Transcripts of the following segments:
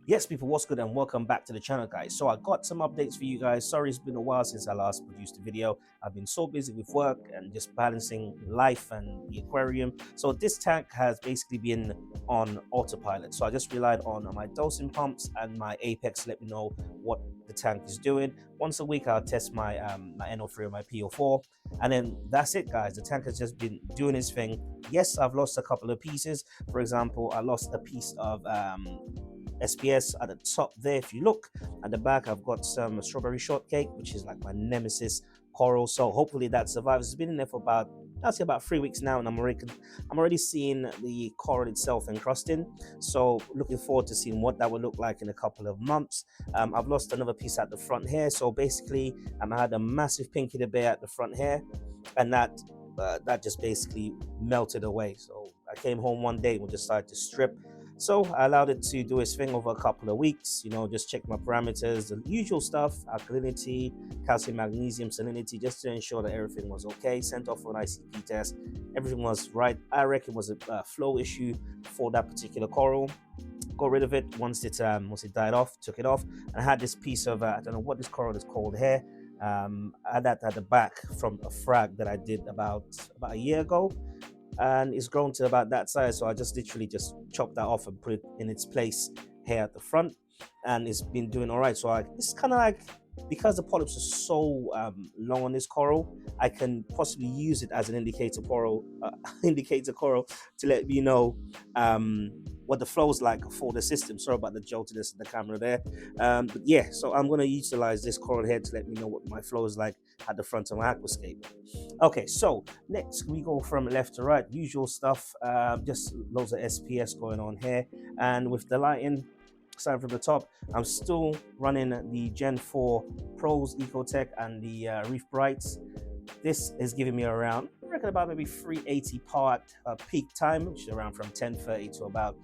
Yes, people, what's good and welcome back to the channel, guys. So I got some updates for you guys. Sorry, it's been a while since I last produced a video. I've been so busy with work and just balancing life and the aquarium. So this tank has basically been on autopilot. So I just relied on my dosing pumps and my Apex to let me know what the tank is doing. Once a week, I'll test my my NO3 or my PO4, and then that's it, guys. The tank has just been doing its thing. Yes, I've lost a couple of pieces. For example, I lost a piece of SPS at the top there. If you look at the back, I've got some strawberry shortcake, which is like my nemesis coral. So hopefully that survives. It's been in there for about, I'll say, about 3 weeks now, and I'm already seeing the coral itself encrusting. So looking forward to seeing what that will look like in a couple of months. I've lost another piece at the front here. So basically, I had a massive pinky the bear at the front here, and that just basically melted away. So I came home one day and we just started to strip. So I allowed it to do its thing over a couple of weeks, just check my parameters, the usual stuff, alkalinity, calcium, magnesium, salinity, just to ensure that everything was okay. Sent off for an ICP test. Everything was right. I reckon it was a flow issue for that particular coral. Got rid of it once it died off, took it off. And I had this piece of, I don't know what this coral is called here. I had that at the back from a frag that I did about a year ago, and it's grown to about that size. So I just literally just chopped that off and put it in its place here at the front, and it's been doing all right. So it's kind of like, because the polyps are so long on this coral, I can possibly use it as an indicator coral, indicator coral, to let me know what the flow is like for the system. Sorry about the joltiness of the camera there. But yeah, so I'm going to utilize this coral here to let me know what my flow is like at the front of my aquascape. Okay, so next we go from left to right, usual stuff, just loads of SPS going on here. And with the lighting, starting from the top, I'm still running the Gen 4 Pros Ecotech and the Reef Brights. This is giving me around, I reckon, about maybe 380 part peak time, which is around from 10:30 to about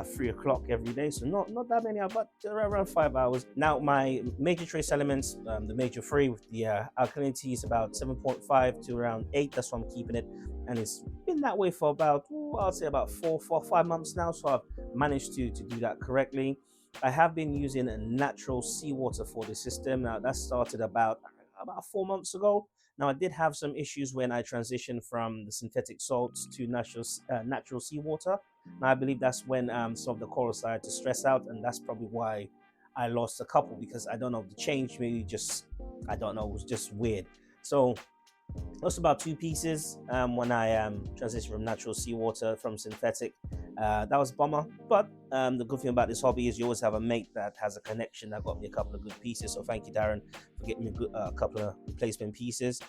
3 o'clock every day. So not that many, but around 5 hours. Now my major trace elements, the major three with the alkalinity is about 7.5 to around 8. That's why I'm keeping it, and it's been that way for about, I'll say, about 5 months now. So I've managed to do that correctly. I have been using a natural seawater for the system. Now that started about 4 months ago. Now I did have some issues when I transitioned from the synthetic salts to natural seawater. Now I believe that's when some of the coral started to stress out, and that's probably why I lost a couple, because I don't know, the change maybe just, I don't know, it was just weird. So lost about 2 pieces when I transitioned from natural seawater from synthetic. That was a bummer, but the good thing about this hobby is you always have a mate that has a connection that got me a couple of good pieces. So thank you, Darren, for getting me a couple of replacement pieces.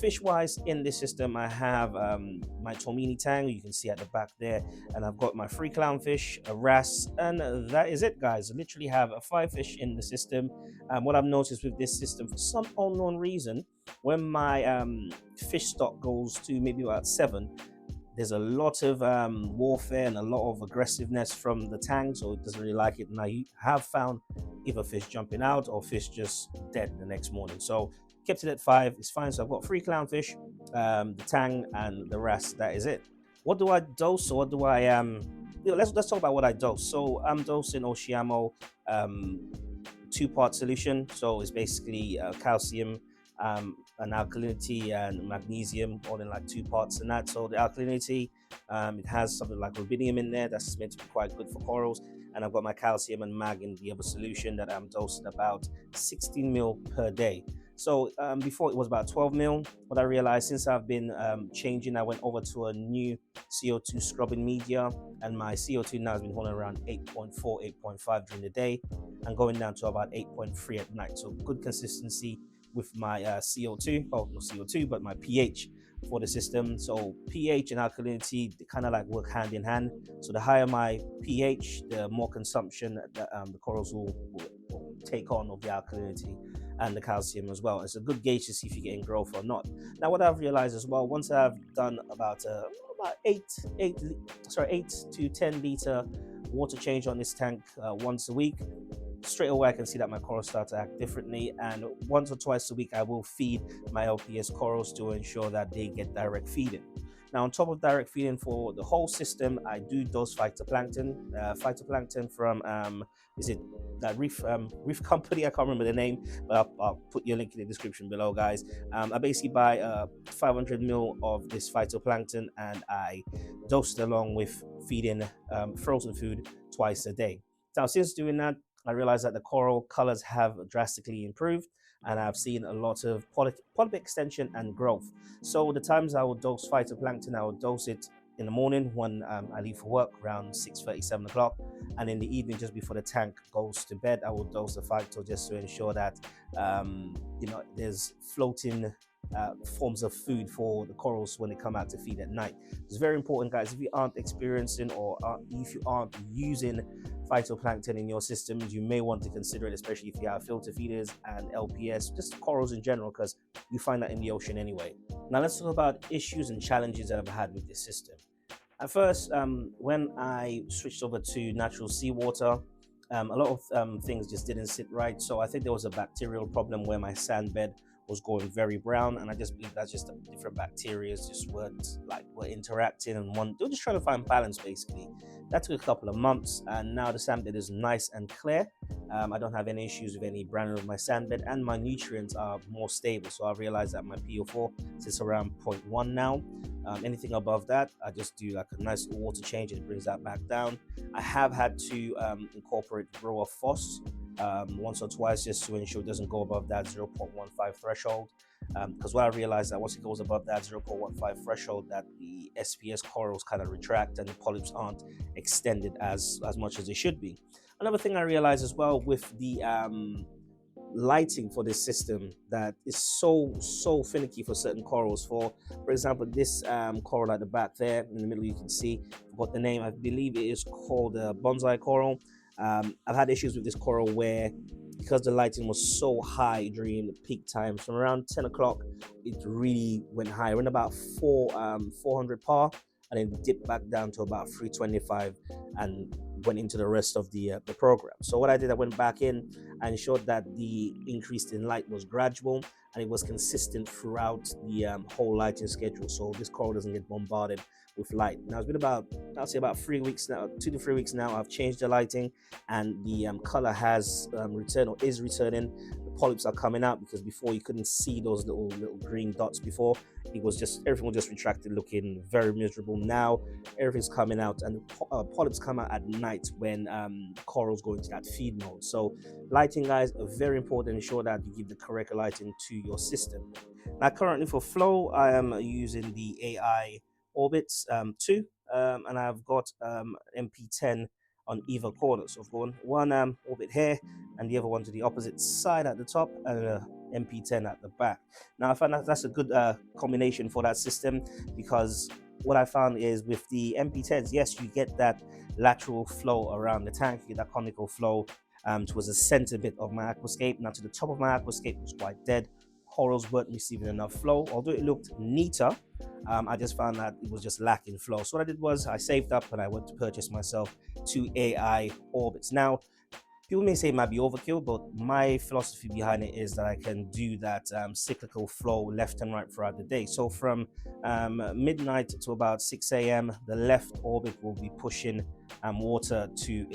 Fish wise in this system, I have my Tomini tang, you can see at the back there, and I've got my 3 clownfish, a wrasse, and that is it, guys. I literally have 5 fish in the system. What I've noticed with this system, for some unknown reason, when my fish stock goes to maybe about 7, there's a lot of warfare and a lot of aggressiveness from the tank, so it doesn't really like it. And I have found either fish jumping out or fish just dead the next morning. So kept it at 5. It's fine. So I've got 3 clownfish, the tang, and the wrasse. That is it. What do I dose? Or what do I let's talk about what I dose. So I'm dosing Oshiamo 2-part solution. So it's basically calcium, and alkalinity and magnesium, all in like 2 parts in that. So the alkalinity, it has something like rubidium in there that's meant to be quite good for corals, and I've got my calcium and mag in the other solution that I'm dosing about 16 mil per day. So before it was about 12 mil. What I realized, since I've been changing, I went over to a new CO2 scrubbing media, and my CO2 now has been holding around 8.4, 8.5 during the day, and going down to about 8.3 at night. So good consistency with my CO2, oh, not CO2, but my pH for the system. So pH and alkalinity, they kind of like work hand in hand. So the higher my pH, the more consumption that the corals will take on of the alkalinity and the calcium as well. It's a good gauge to see if you're getting growth or not. Now, what I've realized as well, once I've done about 8 to 10 liter water change on this tank once a week, straight away I can see that my corals start to act differently. And once or twice a week I will feed my LPS corals to ensure that they get direct feeding. Now, on top of direct feeding for the whole system, I do dose phytoplankton. Phytoplankton from is it that Reef company? I can't remember the name, but I'll put your link in the description below, guys. I basically buy 500 ml of this phytoplankton, and I dose it along with feeding frozen food twice a day. Now, since doing that, I realized that the coral colors have drastically improved, and I've seen a lot of polyp extension and growth. So the times I would dose phytoplankton, I would dose it in the morning when I leave for work around 6:30, 7 o'clock, and in the evening just before the tank goes to bed, I will dose the phyto just to ensure that there's floating forms of food for the corals when they come out to feed at night. It's very important, guys. If you aren't experiencing or if you aren't using phytoplankton in your systems, you may want to consider it, especially if you have filter feeders and LPS, just corals in general, because you find that in the ocean anyway. Now let's talk about issues and challenges that I've had with this system. At first, when I switched over to natural seawater, a lot of things just didn't sit right. So I think there was a bacterial problem where my sand bed was going very brown, and I just believe that's just different bacteria just were interacting, and they were just trying to find balance basically. That took a couple of months, and now the sand bed is nice and clear. I don't have any issues with any browning of my sand bed, and my nutrients are more stable. So I realized that my PO4 sits around 0.1 now. Anything above that, I just do like a nice water change and it brings that back down. I have had to incorporate grower phos once or twice just to ensure it doesn't go above that 0.15 threshold, because what I realized that once it goes above that 0.15 threshold, that the SPS corals kind of retract and the polyps aren't extended as much as they should be. Another thing I realized as well with the lighting for this system, that is so finicky for certain corals. For example, this coral at the back there in the middle, you can see what the name, I believe it is called bonsai coral. I've had issues with this coral where, because the lighting was so high during the peak times, from around 10 o'clock, it really went high. It went about 400 par, and then dipped back down to about 325 and went into the rest of the program. So what I did, I went back in and ensured that the increase in light was gradual and it was consistent throughout the whole lighting schedule, so this coral doesn't get bombarded with light. Now it's been about, I'll say about 3 weeks now, 2 to 3 weeks now. I've changed the lighting, and the color has returned, or is returning. The polyps are coming out, because before you couldn't see those little green dots. Before it was just, everything was just retracted, looking very miserable. Now everything's coming out, and polyps come out at night when corals go into that feed mode. So lighting, guys, are very important. Ensure that you give the correct lighting to your system. Now currently for flow, I am using the AI orbits 2, and I've got MP10 on either corner. So I've got one orbit here and the other one to the opposite side at the top, and MP10 at the back. Now I found that that's a good combination for that system, because what I found is with the MP10s, yes, you get that lateral flow around the tank, you get that conical flow towards the center bit of my aquascape. Now to the top of my aquascape was quite dead. Corals weren't receiving enough flow, although it looked neater. I just found that it was just lacking flow. So what I did was I saved up and I went to purchase myself 2 AI orbits. Now, people may say it might be overkill, but my philosophy behind it is that I can do that cyclical flow left and right throughout the day. So from midnight to about 6 a.m., the left orbit will be pushing water to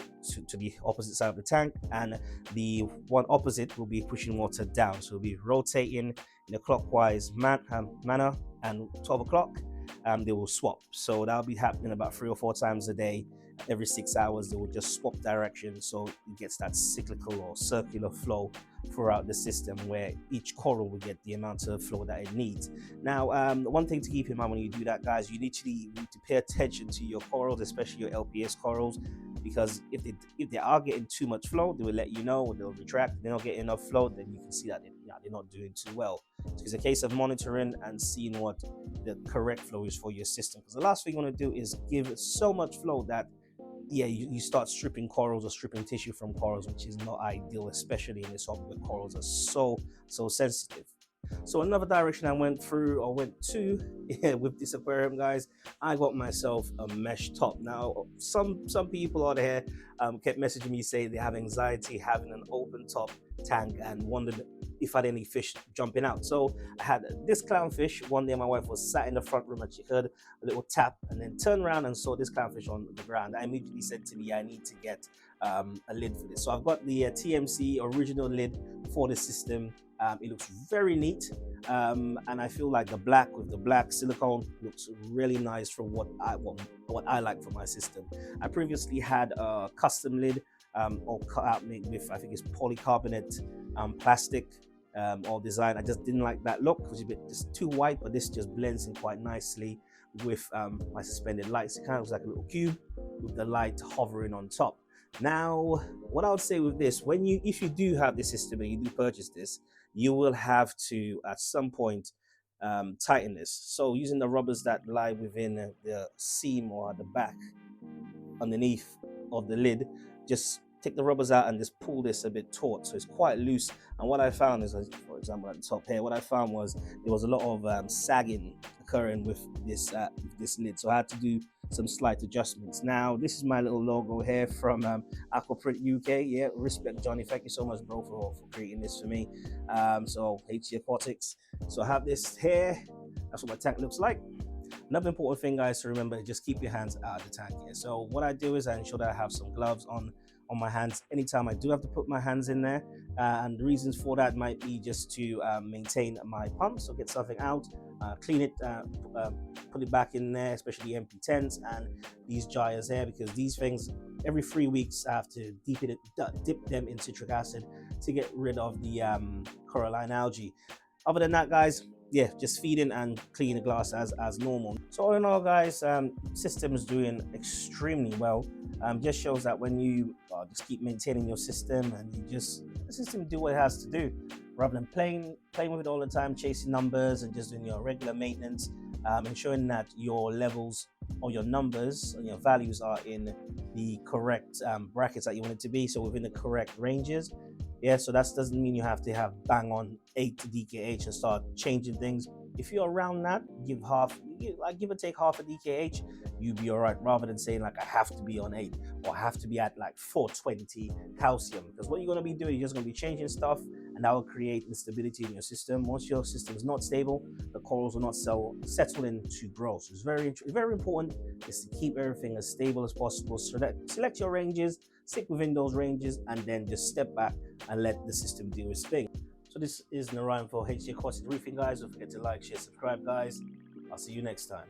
the opposite side of the tank, and the one opposite will be pushing water down. So it'll be rotating in a clockwise manner, and 12 o'clock they will swap. So that'll be happening about 3 or 4 times a day. Every 6 hours they will just swap direction, so it gets that cyclical or circular flow throughout the system, where each coral will get the amount of flow that it needs. Now one thing to keep in mind when you do that, guys, you need to pay attention to your corals, especially your LPS corals, because if they are getting too much flow, they will let you know, or they'll retract. If they don't get enough flow, then you can see that they're not doing too well. So it's a case of monitoring and seeing what the correct flow is for your system, because the last thing you want to do is give it so much flow that you start stripping corals or stripping tissue from corals, which is not ideal, especially in this hobby where corals are so sensitive. So another direction I went through or went to with this aquarium, guys, I got myself a mesh top. Now some people out there kept messaging me saying they have anxiety having an open top tank and wondered if I had any fish jumping out. So I had this clownfish. One day my wife was sat in the front room and she heard a little tap and then turned around and saw this clownfish on the ground. I immediately said to me, I need to get a lid for this. So I've got the TMC original lid for the system. It looks very neat, and I feel like the black with the black silicone looks really nice for what I like for my system. I previously had a custom lid or cut out made with, I think it's polycarbonate plastic or design. I just didn't like that look. It was a bit just too white, but this just blends in quite nicely with my suspended lights. It kind of looks like a little cube with the light hovering on top. Now, what I would say with this, if you do have this system and you do purchase this, you will have to at some point tighten this. So using the rubbers that lie within the seam or at the back underneath of the lid, just take the rubbers out and just pull this a bit taut, so it's quite loose. And what I found is, for example, at the top here, what I found was there was a lot of sagging occurring with this lid, so I had to do some slight adjustments. Now this is my little logo here from Aquaprint UK. Yeah, respect Johnny, thank you so much, bro, for creating this for me. So HC Aquatics. So I have this here. That's what my tank looks like. Another important thing, guys, to remember, just keep your hands out of the tank here. So what I do is I ensure that I have some gloves on my hands anytime I do have to put my hands in there, and the reasons for that might be just to maintain my pump, so get something out, clean it, put it back in there, especially MP10s and these gyres here, because these things every 3 weeks I have to dip them in citric acid to get rid of the coralline algae. Other than that, guys, yeah, just feeding and clean the glass as normal. So all in all, guys, system is doing extremely well. Just shows that when you just keep maintaining your system and the system do what it has to do, rather than playing with it all the time, chasing numbers and just doing your regular maintenance, ensuring that your levels or your numbers and your values are in the correct brackets that you want it to be, so within the correct ranges. Yeah, so that doesn't mean you have to have bang on 8 DKH and start changing things. If you're around that, give or take half a DKH, you'll be all right, rather than saying like I have to be on 8 or I have to be at like 420 calcium, because what you're going to be doing, you're just going to be changing stuff, and that will create instability in your system. Once your system is not stable, the corals will not settle into growth. So it's very important is to keep everything as stable as possible. So that select your ranges, stick within those ranges, and then just step back and let the system do its thing. So this is Narayan for HC Aquatics Reefing, guys. Don't forget to like, share, subscribe, guys. I'll see you next time.